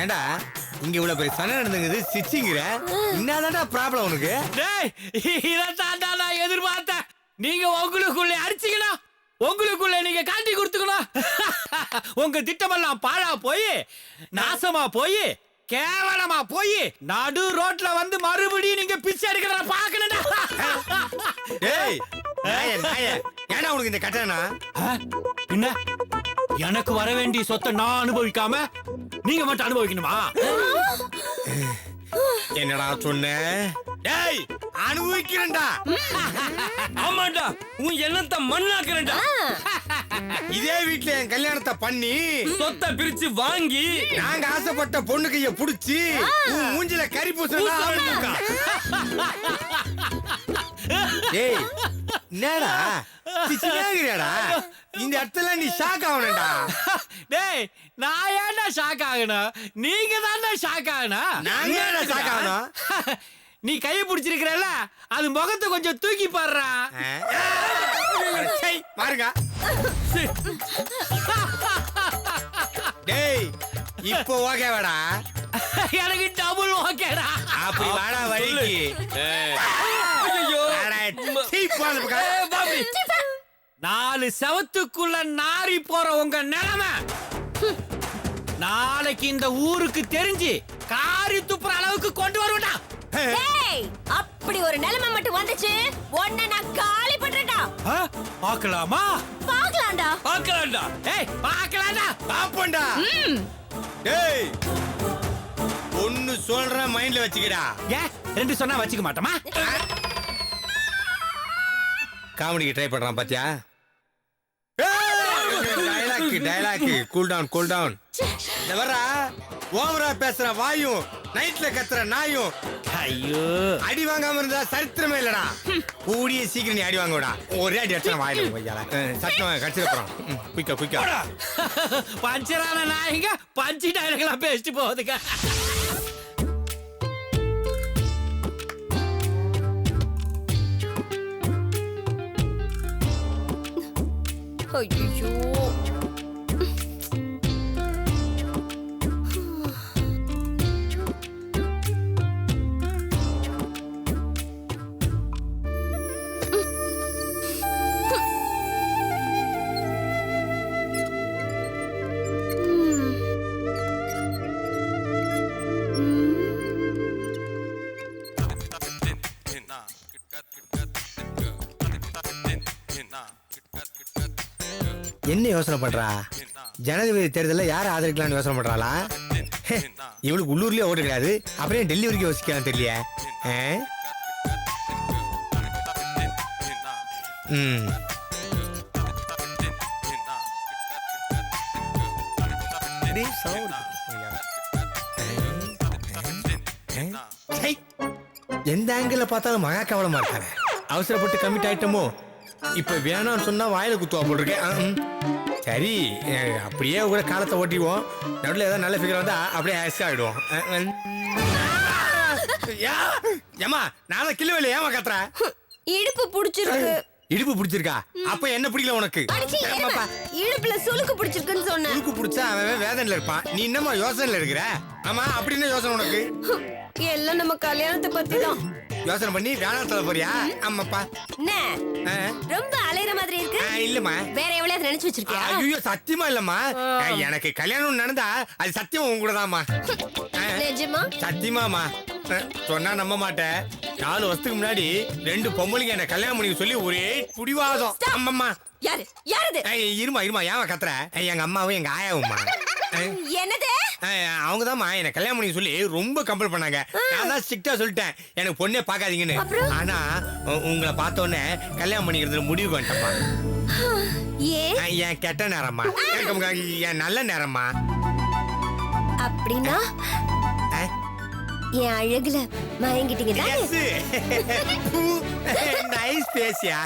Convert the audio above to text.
ஏண்டா இங்க இவ்வளவு பெரிய சண்டை நடந்துங்குது சிச்சிங்கிற என்னதான்டா ப்ராப்ளம் உனக்கு? இதான் நான் எதிர்பார்த்தேன். நீங்க உங்களுக்குள்ள அடிச்சுக்கணும், உங்களுக்குள்ள நீங்க காட்டி கொடுத்துக்கணும். உங்க திட்டமெல்லாம் பாழா போய் நாசமா போய் கேவலமா போய் நடு ரோட்ல வந்து மறுபடியும் நீங்க பிச்சை எடுக்கிறத பாக்கணும்டா. ஏய் ஏன்னா உனக்கு இந்த கட்டணா என்ன? எனக்கு வர வேண்டிய சொத்தை நான் அனுபவிக்காம நீங்க மட்டும் அனுபவிக்கணுமா? என்னடா சொன்ன? டேய் அனுபவிக்கிறேன்டா. ஆமாண்டா, உன் எண்ணத்தை மண்ணாக்குறேன்டா. இதே வீட்ல என் கல்யாணத்தை பண்ணி சொத்தை பிரிச்சு வாங்கி நாங்க ஆசைப்பட்ட பொண்ணு கைய புடிச்சு உன் மூஞ்சில கறி பூசா. டேய் என்னடா சிச்சினாங்கடா, இந்த இடத்துல நீ ஷாக் ஆகணும்டா. டேய் நான் ஏன்டா ஷாக் ஆகணும்? நீங்க தான்டா ஷாக் ஆகணும். நாங்க ஏன்டா ஷாக் ஆகணும்? நீ கையை பிடிச்சிருக்கிறல்ல, அது முகத்தை கொஞ்சம் தூக்கி பாடுறா. பாருங்க. டேய் இப்போ ஓகேவாடா? எனக்கு டபுள் ஓகேடா. அப்படி வாடா வழிக்கு. ஐயோ பாபி 4 செவத்துக்குள்ள நாரி போற உங்க நிலைமை நாளைக்கு இந்த ஊருக்கு தெரிஞ்சு காரி துப்புற அளவுக்கு கொண்டு வருவா. அப்படி ஒரு நிலைமை மட்டும் வந்துச்சு, உன்னை நான் காலி பண்றேன்டா. பார்க்கலாமா? பார்க்கலாம்டா. பார்க்கலாம்டா. ஏய் பார்க்கலாம்டா. பாப்போம்டா. டேய் ஒன்னு சொல்ற மைண்ட்ல வச்சுக்கடா. ஏன் 2 சொன்னா வச்சுக்க மாட்டோமா? காமெடிக்கு ட்ரை பண்றான் பாத்தியா? Dialogue cool down. இந்த வரா ஓவரா பேசுற வாயும் நைட்ல கத்துற நாயும் ஐயோ அடி வாங்காம இருந்தா சரித்திரமே இல்லடா. கூடிய சீக்கிரம் நீ அடி வாங்கடா. ஒரே அடி அடிச்சா வாயில போய்யால சத்தம் கடிச்சிட போறான். குயிக்கா பஞ்சரான நாயங்க பஞ்சு டயலாக்லாம் பேசிட்டு போகுதுங்க. ஐயோ என்ன யோசனை பண்றா? ஜனாதிபதி தேர்தலில் யார் ஆதரிக்கலாம்னு யோசனை பண்றாளா? இவளுக்கு உள்ளூர்லயே ஓட்டு கிடையாது, அப்புறம் டெல்லி வரைக்கும் யோசிக்கலாம் தெரியல. எந்த ஆங்கிள் பார்த்தாலும் மகா கவலமா இருக்காங்க. அவசரப்பட்டு கமிட் ஆயிட்டமோ? இப்ப வேணாம்னு சொன்னா வாயில குத்துவா போட்டிருக்கேன். சரி அப்படியே கூட காலத்தை ஓட்டிடுவோம். நடுவில் ஏதாவது நல்ல ஃபிகர் வந்தா அப்படியே ஆசி ஆயிடுவோம். ஏமா நான் கில்லு ஏமா கத்துற? இடுப்பு புடிச்சிருக்கு. இடுப்பு பிடிச்சிருக்கா? அப்ப என்ன பிடிக்கல உனக்கு? இடுப்புல சுளுக்கு பிடிச்சிருக்குன்னு சொன்ன. சுளுக்கு பிடிச்சா அவன் வேதனையில இருப்பான். நீ என்னமா யோசனையில இருக்கிற? ஆமா அப்படி என்ன யோசனை உனக்கு? எல்லாம் நம்ம கல்யாணத்தை பத்தி தான் யோசனை பண்ணி வேணாம் போறியா? ஆமாப்பா. ரொம்ப அலையிற மாதிரி இருக்கு. இல்லம்மா, வேற எவ்வளவு நினைச்சு வச்சிருக்கியா? ஐயோ சத்தியமா இல்லம்மா. எனக்கு கல்யாணம் நடந்தா அது சத்தியம் உங்க கூட தான்மா. நிஜமா? சத்தியமாமா. சொன்னா நம்ப மாட்டேன். 4 வருஷத்துக்கு முன்னாடி 2 பொம்பளைங்க என்ன கல்யாணம் பண்ணி சொல்லி ஒரே புடிவாதம். அம்மம்மா யாரு யாரு? இருமா ஏமா கத்துற? எங்க அம்மாவும் எங்க ஆயாவும்மா. என்னது? அவங்கதாம்மா என்ன கல்யாணம் பண்ணி சொல்லி ரொம்ப கம்பல் பண்ணாங்க. நான் தான் ஸ்ட்ரிக்ட்டா சொல்லிட்டேன் எனக்கு பொண்ணே பாக்காதீங்கன்னு. ஆனா உங்களை பார்த்தோன்னே கல்யாணம் பண்ணிக்கிறது முடிவு வந்துட்டப்பா. என் கெட்ட நேரம்மா, என் நல்ல நேரம்மா. அப்படின்னா என் அழகுல மயங்கிட்டீங்க. நைஸ் பேசியா?